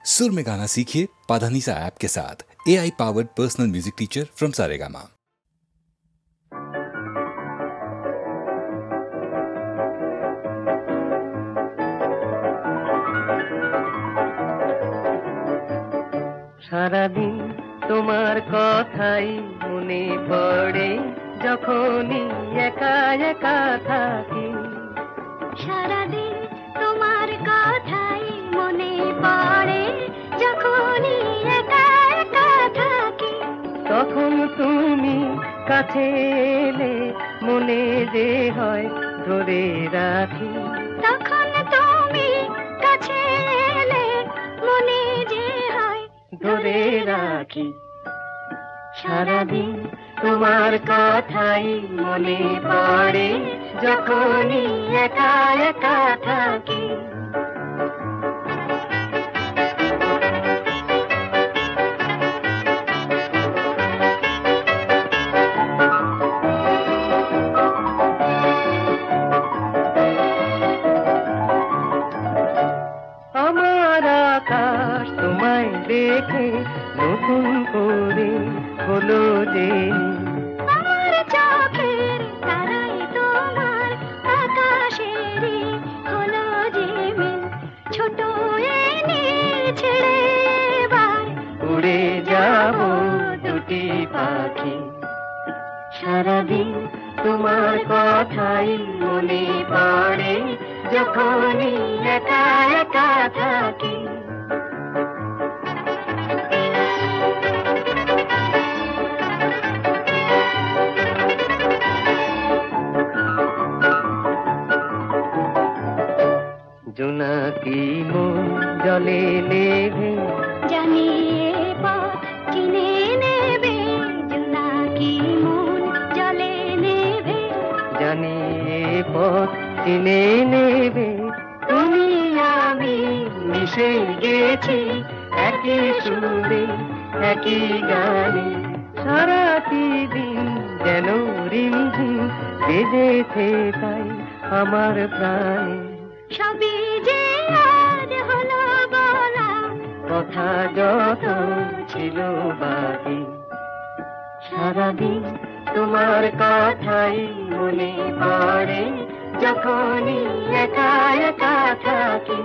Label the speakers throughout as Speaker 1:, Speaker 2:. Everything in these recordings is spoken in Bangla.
Speaker 1: सुर में गाना सीखिए पाधानीसा ऐप के साथ। AI powered personal music teacher from Saregama.
Speaker 2: সারাদিন তোমার কথাই মনে পড়ে যখনই একা একা থাকি।
Speaker 3: সারাদিন তোমার কথাই মনে পড়ে যখনই একা একা থাকি।
Speaker 2: তখন তুমি কাছে এলে মনে যে হয় ধরে রাখি।
Speaker 3: তখন তুমি কাছে এলে মনে যে হয়
Speaker 2: ধরে রাখি। সারাদিন তোমার কথাই মনে পড়ে যখনই একা একা থাকি। আমার আকাশ তোমায় দেখে নতুন করে হলো যে,
Speaker 3: আমার চোখের তারাই তোমার আকাশেরই হলো যে মিল। ছোট এনে ছেড়ে এবার
Speaker 2: উড়ে যাব দুটি পাখি। সারাদিন তোমার কথাই মনে পড়ে যখনই একা একা থাকি। জোনাকি মন জলে নেভে
Speaker 3: জানিয়ে পথ চিনে নেবে। জোনাকি মন জলে নেবে
Speaker 2: জানিয়ে পথ চিনে নেবে। তুমি আমি মিশে গেছি একই সুরে একই গানে। সারাটি দিন যেন রিমঝিম বেজেছে তাই আমার প্রাণে।
Speaker 3: সবই যে আজ হলো বলা
Speaker 2: কথা যত ছিল বাকি। সারাদিন তোমার কথাই মনে পড়ে যখনই একা একা থাকি।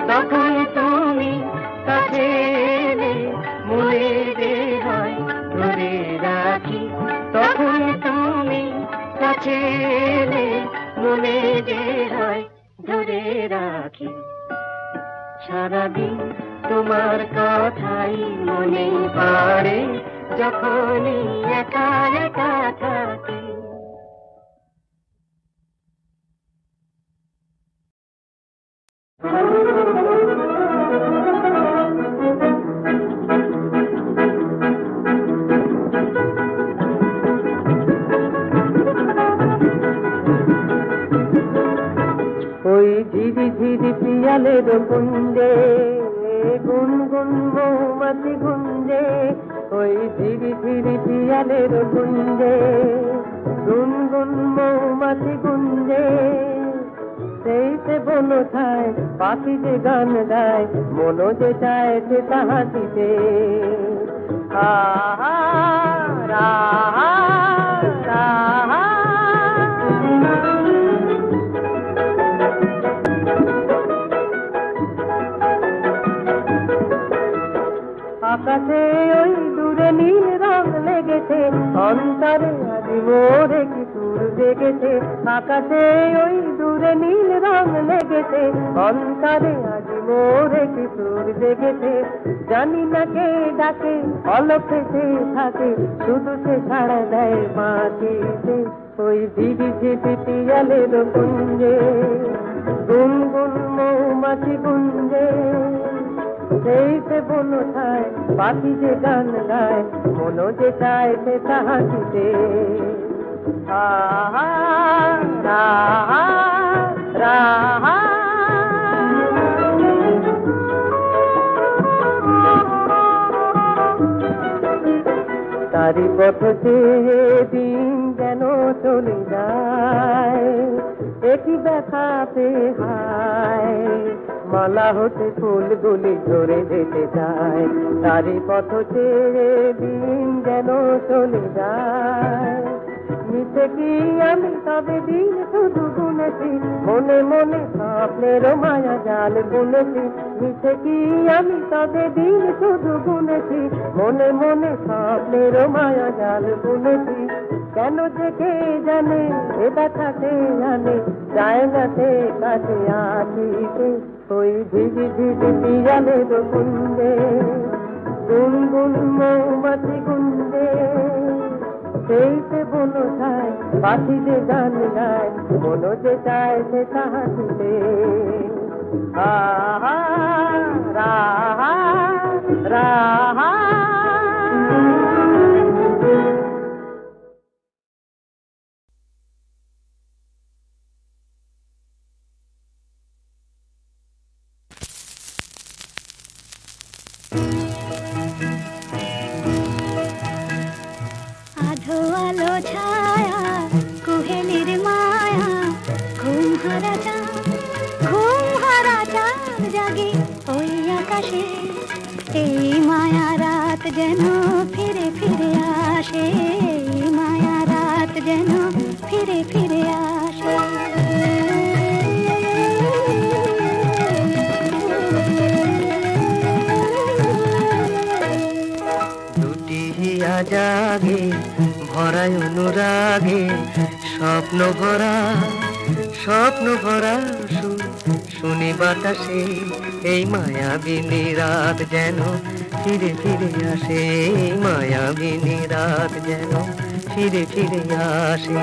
Speaker 2: তখন তুমি কাছে এলে মনে যে হয় ধরে রাখি। তখন তুমি কাছে এলে মনে যে হয় ধরে রাখি। সারাদিন তোমার কথাই মনে পড়ে যখনই একা একা থাকি। ওই ঝিরি ঝিরি পিয়ালের কুঞ্জে গুনগুন মৌমাছি গুঞ্জে। ওই ঝিরি ঝিরি পিয়ালের কুঞ্জে গুনগুন মৌমাছি গুঞ্জে। সেই সে বনো ছায় পাখি যে গান গায় মনো যে চায় সে তাহাটিতে। আহা রাহা রাহা। আকাশে ওই দূরে নীল রং লেগেছে অন্তরে আজ মোরে কি সুর জেগেছে। আকাশে ওই দূরে নীল রং লেগেছে অন্তরে আজ মোরে কি সুর জেগেছে। জানি না কে ডাকে অলক্ষে সে থাকে শুধু সে সাড়া দেয় মাটিতে। ওই ঝিরি ঝিরি পিয়ালের কুঞ্জে গুনগুন মৌমাছি গুঞ্জে। সেই সে বনো ছায় পাখি যে গান গায় মনো যে চায় সে তাহাটিতে। আহা রাহা রাহা। তারি পথ চেয়ে দিন যেন চলে যায় একই দেখাতে হায় মালা হতে ফুলগুলি ঝরে যেতে চায়, তারই পথ চেয়ে দিন যেন চলে যায়। মিছে কি আমি তবে দিন শুধু গুনেছি, মনে মনে স্বপ্নের মায়া জাল বুনেছি। মিছে কি আমি তবে দিন শুধু গুনেছি, মনে মনে স্বপ্নের মায়া জাল বুনেছি। কেন যে কে জানে এ ব্যথাতে জানে, যায় না সে কাছে আসিতে। ওই ঝিঝি ঝিঝি পিয়ালের কুঞ্জে গুনগুন মৌমাছি গুঞ্জে, সেই সে বনো চায় পাখি যে গান গায়, মনো যে চায় সে তাহাতে। আহা রাহা রাহা।
Speaker 3: আধো আলো ছায়া কুহেলির মায়া, ঘুম হারা চাঁদ জাগে ওই আকাশে। এই মায়া রাত যেন ফিরে ফিরে আসে, এই মায়া রাত যেন ফিরে ফিরে আসে।
Speaker 2: দুটি হিয়া জাগে ভরায় অনুরাগে, স্বপ্ন ভরা সুর শুনি বাতাসে। এই মায়াবিনী রাত যেন ফিরে ফিরে আসে, এই মায়াবিনী রাত যেন ফিরে ফিরে আসে।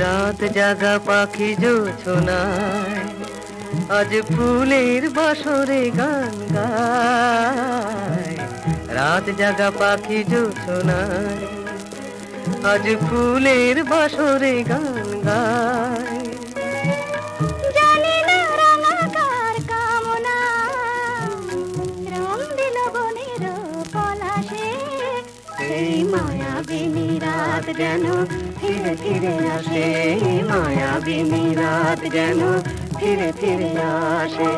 Speaker 2: রাত জাগা পাখি জোছনায় আজ ফুলের বাসরে গান গায়। রাত জাগা পাখি জোছনায় আজ ফুলের বাসরে গান গায়।
Speaker 3: জানি না রাঙাকার কামনা রং দিল বনের পলাশে, এই মায়াবিনী রাত যেন ফিরে ফিরে আসে, মায়াবিনী রাত যেন ফিরে ফিরে আসে।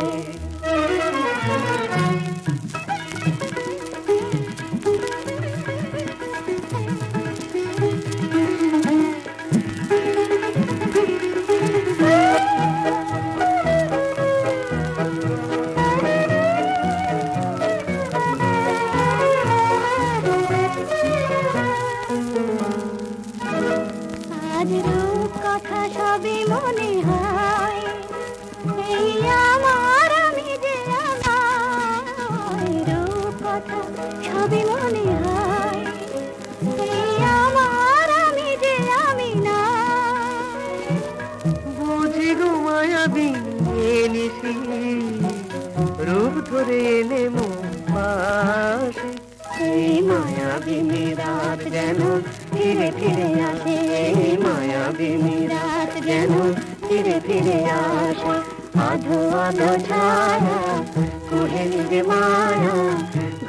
Speaker 3: আজ রূপ কথা সবই মনে হয়, এই আমার আমি যে আমার। রূপ কথা সবই মনে হয়, এই আমার আমি যে আমি না।
Speaker 2: বুঝি গো মায়াবিনী নিশি রূপ ধরে এনে মন পাশে। এই মায়াবিনী রাত যেন ফিরে ফিরে আসে, এই মায়াবিনী রাত যেন ফিরে ফিরে আসে। আধো আধো ছায়া কুহেলির মায়া,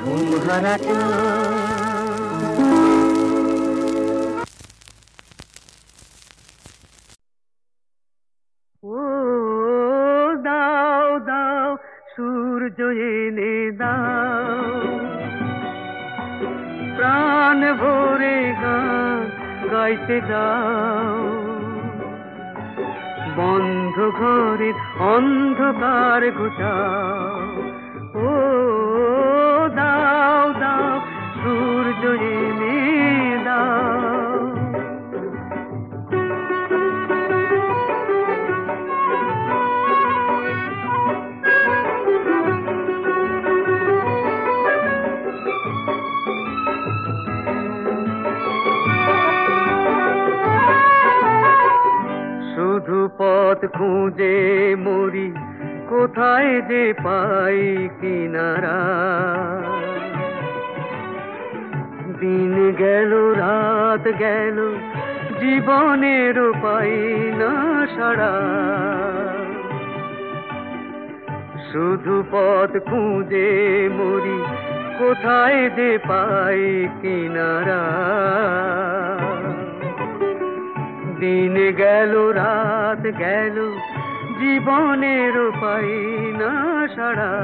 Speaker 2: ঘুম হারা চাঁদ। ও দাও দাও সূর্য এনে দাও, প্রাণ ভরে গান গাইতে দাও। বন্ধ ঘরের অন্ধকার ঘুচাও, ও দাও দাও সূর্য এনে দাও। শুধু পথ খুঁজে মরি, কোথায় যে পাই কিনারা। দিন গেল রাত গেল জীবনের পাই না সারা, শুধু পথ খুঁজে মরি কোথায় যে পাই কিনারা। দিন গেল রাত গেল জীবনের পাই না সারা,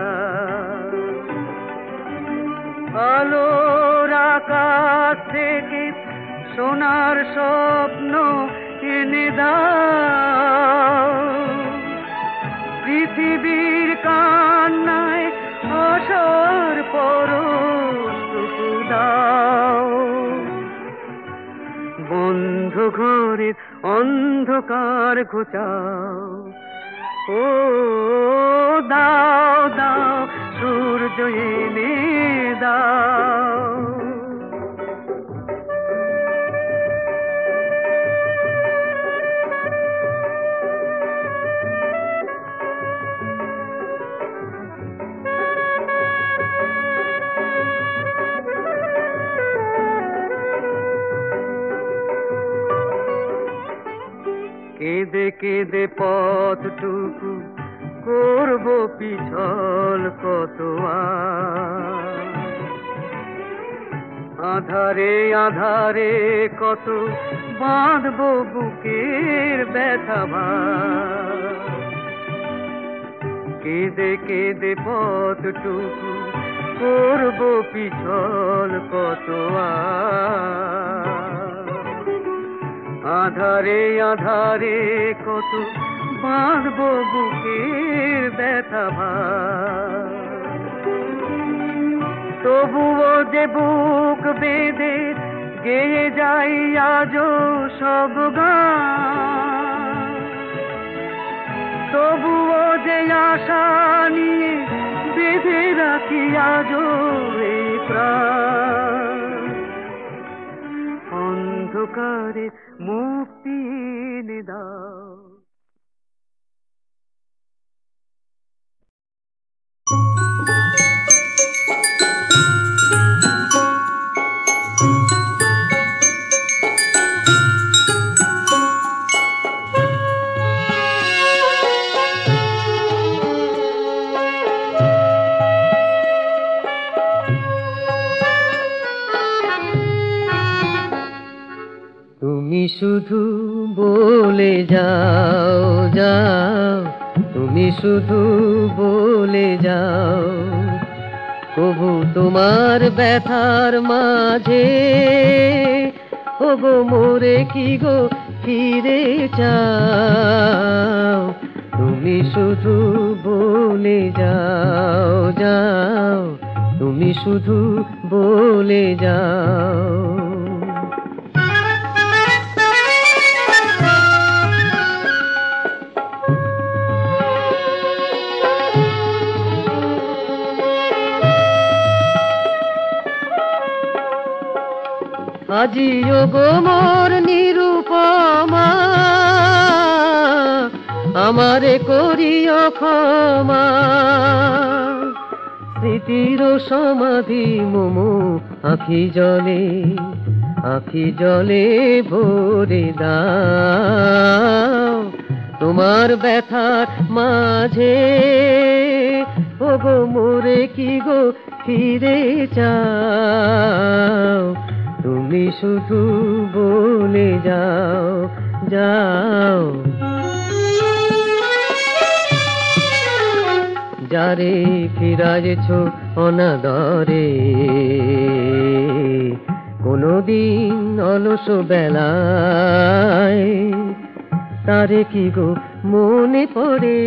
Speaker 2: আলোর আকাশ থেকে সোনার স্বপ্ন এনে দাও, পৃথিবীর কান্নায় আশার পরশটুকু দাও। বন্ধ ঘরের অন্ধকার ঘুচাও, ও দাও দাও সূর্য এনে দাও। কেঁদে কেঁদে পথটুকু করব পিছল কত, আধারে আধারে কত বাঁধব বুকের ব্যথা ভার। কেঁদে কেঁদে পথটুকু করব পিছল কত, আধারে আধারে কত বাঁধব বুকের ব্যথা ভার। তবুও যে বুক বেঁধে গেয়ে যাই আজও সব গান, তবুও যে আশা নিয়ে বেঁধে রাখি আজও এই প্রাণ। অন্ধকারে মুক্তি এনে দাও। তুমি শুধু বলে যাও যাও, তুমি শুধু বলে যাও, কবু তোমার ব্যথার মাঝে ওগো মোরে কি গো ফিরে যাও। তুমি শুধু বলে যাও যাও, তুমি শুধু বলে যাও। আজিও গো মোর নিরুপমা, আমারে করিও ক্ষমা, স্মৃতির সমাধি মোমো আখি জলে ভরে দাও। তোমার ব্যথার মাঝে ওগো মোরে কি গো ফিরে যাও। তুমি শুধু বলে যাও যাও। যারে ফিরাইছ অনাদরে কোনদিন অলস বেলায়, তারে কি গো মনে পড়ে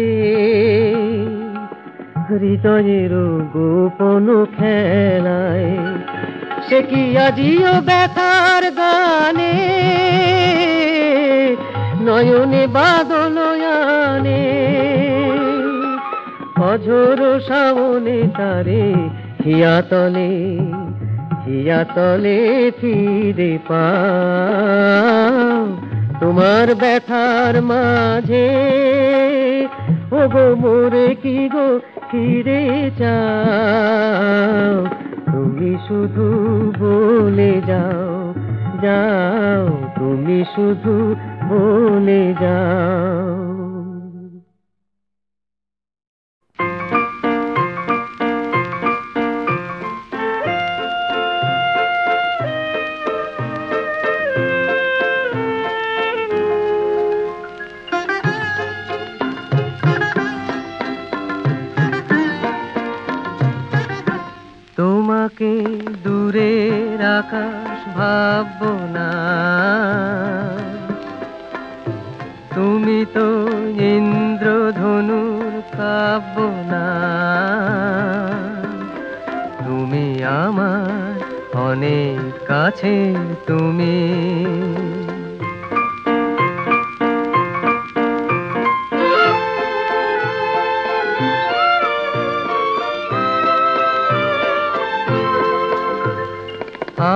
Speaker 2: হৃদয়ের গোপন খেলায়। সে কি আজিও ব্যথার গানে নয়নে বাদল আনে, অঝোর শ্রাবণে তারে হিয়াতলে ফিরে পাও। তোমার ব্যথার মাঝে ওগো মোরে কি গো ফিরে যাও। তুমি শুধু বলে যাও, যাও, তুমি শুধু বলে যাও। তোমাকে দূরের আকাশ ভাববো না, তুমি তো ইন্দ্রধনুর কাব্য না। তুমি আমার অনেক কাছে, তুমি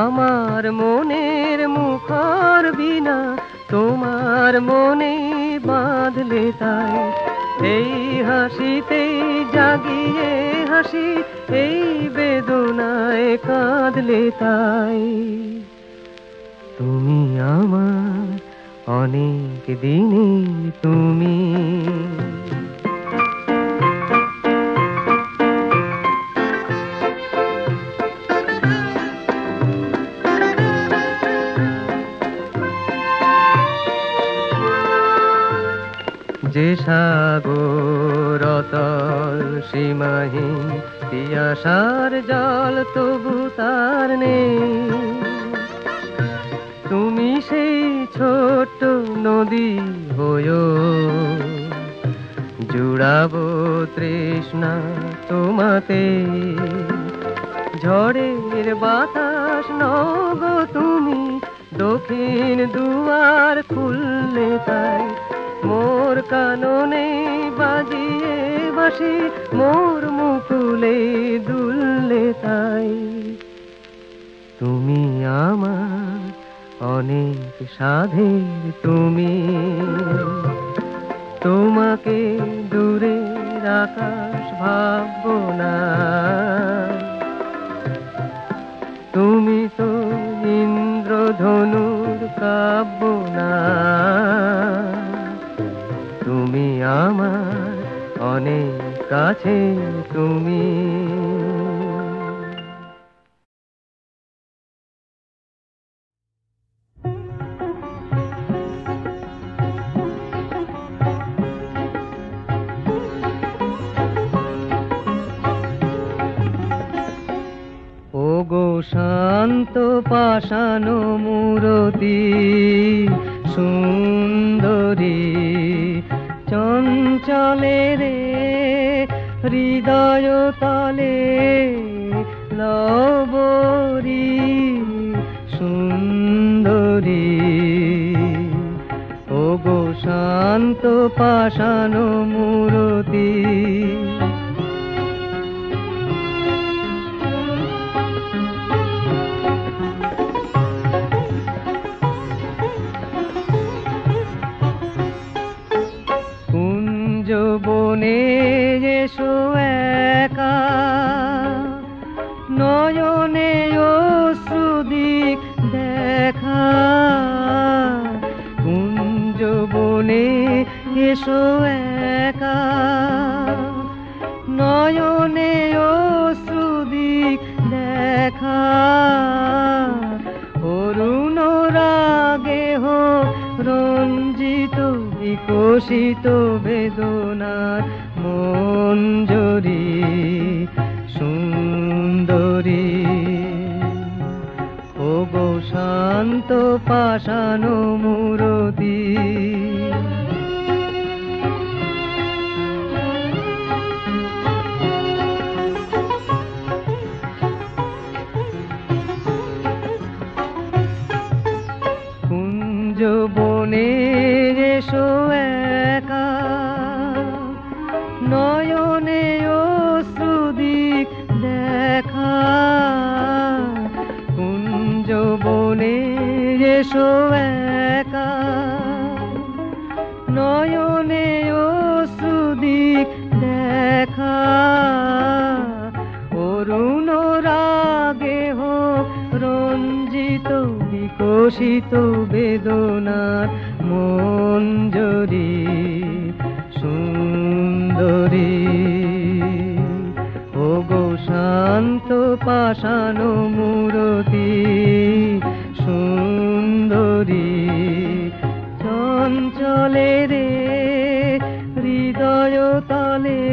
Speaker 2: আমার মনের মুখর বিনা তোমার মনে বাঁধলে তাই, এই হাসিতে জাগিয়ে হাসি, এই বেদনায় কাঁদলে তাই। তুমি আমার অনেক দিনে, তুমি যে সাগর অতল সীমাহীন, পিয়াসার জল তবু তার নেই। তুমি সেই ছোট্ট নদী হয়ো, জুড়াবো তৃষ্ণা তোমাতে। ঝড়ের বাতাস নগো তুমি, দক্ষিণ দুয়ার খুললে তাই। মোর কাননে বাজিয়ে বাঁশি, মোর মুকুলে দুললে তাই। তুমি আমার অনেক সাধের, তুমি তোমাকে দূরের আকাশ ভাববো না, তুমি তো ইন্দ্রধনুর কাব্য না। তুমি আমার অনেক কাছে, তুমি ওগো শান্ত পাষাণ মূরতি সুন্দরী, চঞ্চলে রে হৃদয় তলে লবরী সুন্দরী। ওগো শান্ত পাষাণ মূরতি, বনে এসো একা, নয়নে অশ্রুদিক দেখা। কুঞ্জ বনে এসো একা, নয়নে অশ্রুদিক দেখা। অরুণ রাগে হোক রঞ্জিত বিকশিত বেদনার মঞ্জরি সুন্দরী। ওগো শান্ত পাষাণ মূরতি, কুঞ্জ বনে এসো একা, নয়নে অশ্রুদিক দেখা। কুঞ্জ বনে এসো একা, নয়নে অশ্রুদিক দেখা। অরুণ রাগ আমার মঞ্জরি সুন্দরী ও গো শান্ত পাষাণ মূরতি সুন্দরী চঞ্চলে রে হৃদয় তলে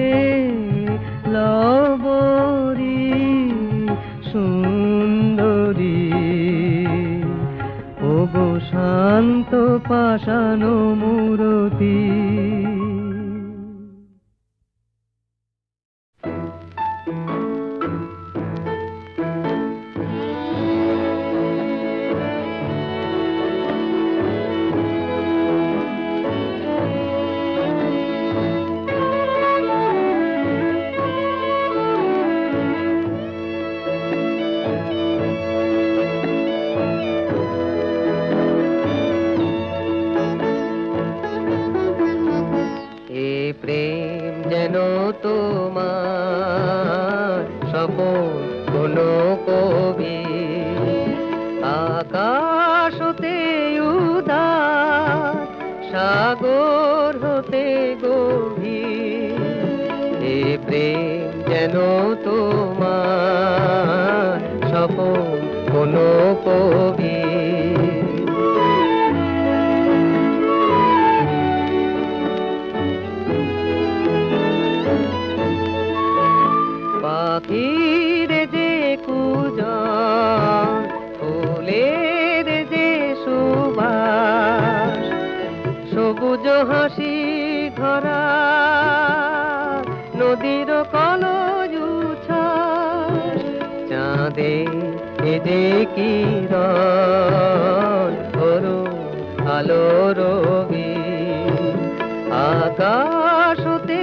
Speaker 2: লবরী সুন্দরী ও গো শান্ত পাষাণ মূরতি প্রেম যেন তোমার সপন কোন কবি আকাশ হতে উদার সাগর হতে গভীর এ প্রেম যেন তোমার সপন কোন কবি পাখির যে কুজন ফুলের যে সুবাস সবুজ হাসি ধরা নদীর কলজ উচ্ছ্বাস চাঁদে যে কিরণ অরুণ আলো রবি আকাশ হতে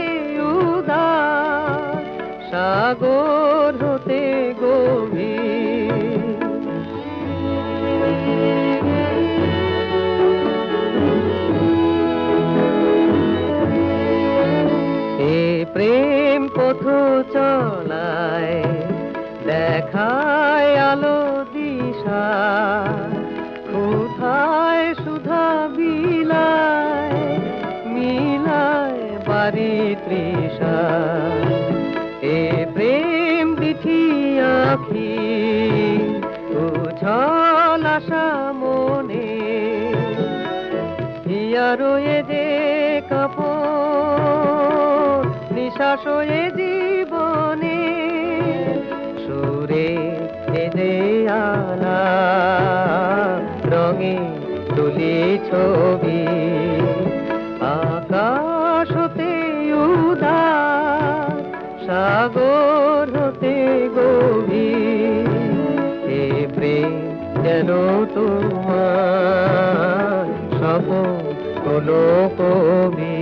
Speaker 2: উদার সাগর হতে গভীর এ প্রেম পথ চলায় দেখায় আলো দিশা কোথায় সুধা বিলায় মিলায় বাড়ি তৃষা এ প্রেম বিধি আখি উছল আশা মনে হিয়ারো এ যে কাপড় নিঃশ্বাস এ জীবনে সুরে এ যে আলা রঙে তুলি ছবি আকাশ হতে উদার সাগর হতে গভীর এ প্রেম যেন তোমার সপন কোন কবি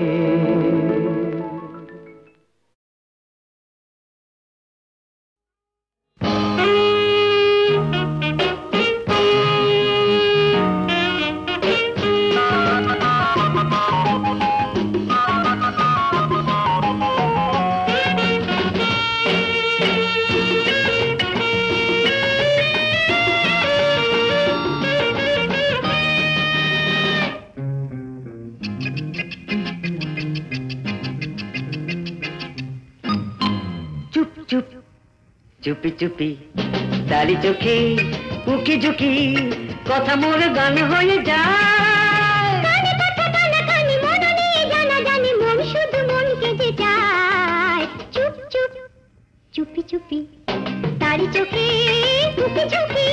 Speaker 2: চুপি চুপি দাড়ি চোখে উকি ঝুঁকি কথা মোর গান হয়ে যায় মন শুধু মনকে যে চায় চুপ চুপ চুপি চুপি দাড়ি চোখে উকি ঝুঁকি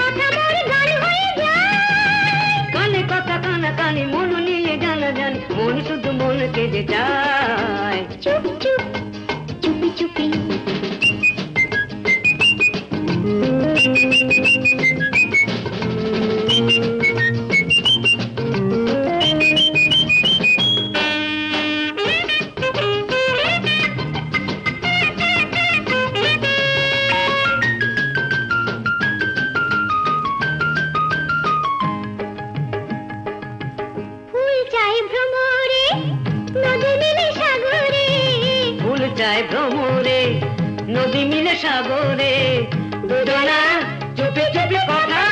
Speaker 2: কথা মোর গান হয়ে যায় কানে কথা কানা কানে মন নিয়ে জানা জানি মন শুধু মনকে যে চায় চুপ চুপ চুপি চুপি ভ্রমরে নদী মিলে সাগরে দুজনা চুপি চুপি কথা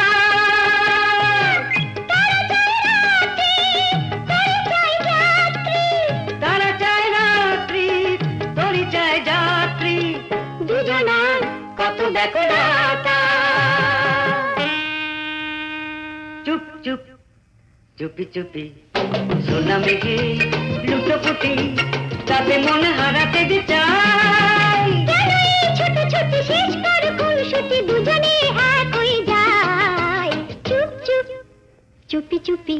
Speaker 2: দেখো রাতা চুপ চুপ চুপি চুপি সোনা মেঘে লুটোপুটি তাতে মনে হারাতে যে চাই ছোট ছোট শেষ করে খুনসুটি দুজনে এক হয়ে যায় চুপ চুপ চুপি চুপি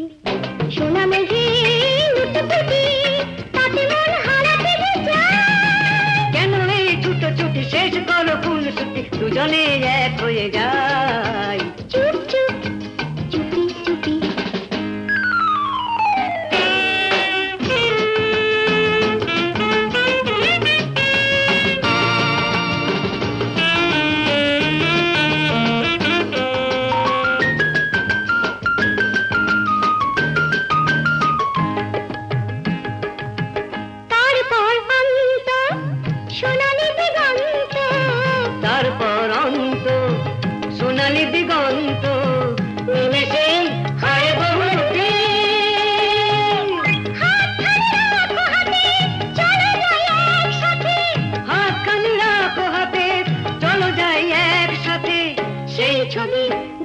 Speaker 2: সোনা মেঘে লুটোপুটি তাতে মনে হারাতে যে চাই কেন এই ছোট ছোট শেষ করে খুনসুটি দুজনে এক হয়ে যায় চুপ চুপ চুপি চুপি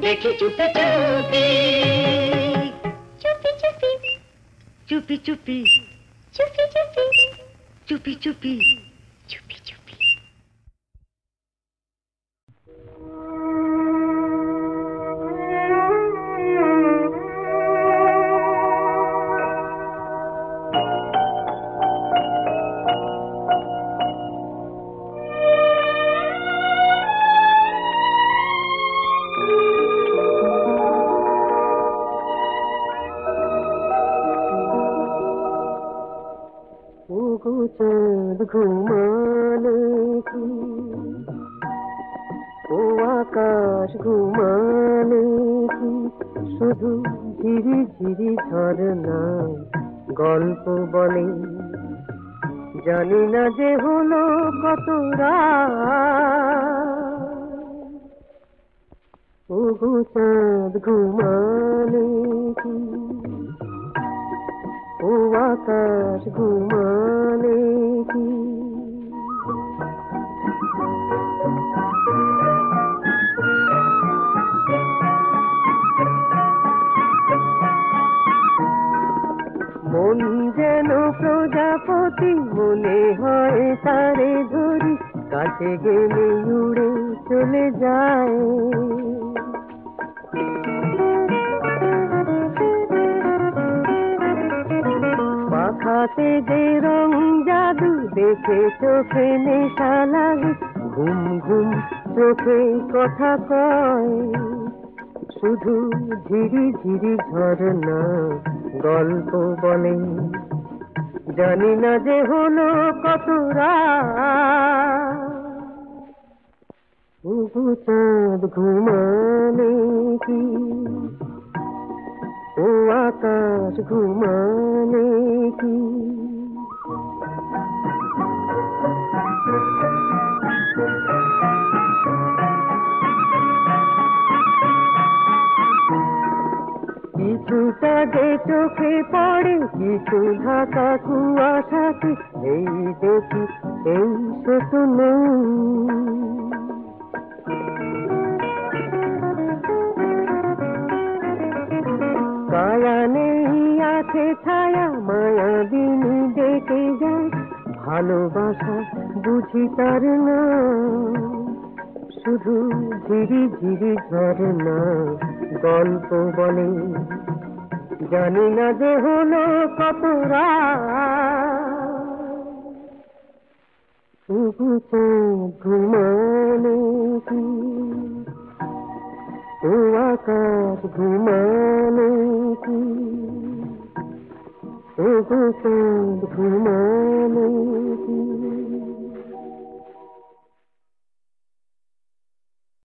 Speaker 2: দেখি চুপি চুপি চুপি চুপি চুপি চুপি চুপি চুপি চুপি চুপি চুপি চাঁদ ঘুমালে কি ও আকাশ ঘুমালে কি শুধু ঝিরি ঝিরি ঝরনা গল্প বলে জানি না যে হলো কত রাত ও চাঁদ ঘুমালে কি ও আকাশ ঘুমালে কি মন যেন প্রজাপতি মনে হয় তারে ধরি কাছে গেলে উড়ে চলে যায় পাখাতে যে রং জাদু দেখে চোখে নেশা লাগে ঘুম ঘুম চোখে কথা কয় শুধু ঝিরি ঝিরি ঝরনা গল্প বলে জানি না যে হলো কত রাত চাঁদ ঘুমালে কি ও আকাশ ঘুমালে কি কিছুটা যে চোখে পড়ে কিছু ঢাকা কুয়াশাকে এই দেখি এই শুনে কায়া নেই আছে ছায়া মায়া দিনী ডেকে যায় ভালোবাসা বুঝি তার না শুধু ঝিরি ঝিরি ঝরনা গল্প বলে জানি না যে হলো কত রাত ঘুমালে কি ও আকাশ ঘুমালে কি ও চাঁদ ঘুমালে কি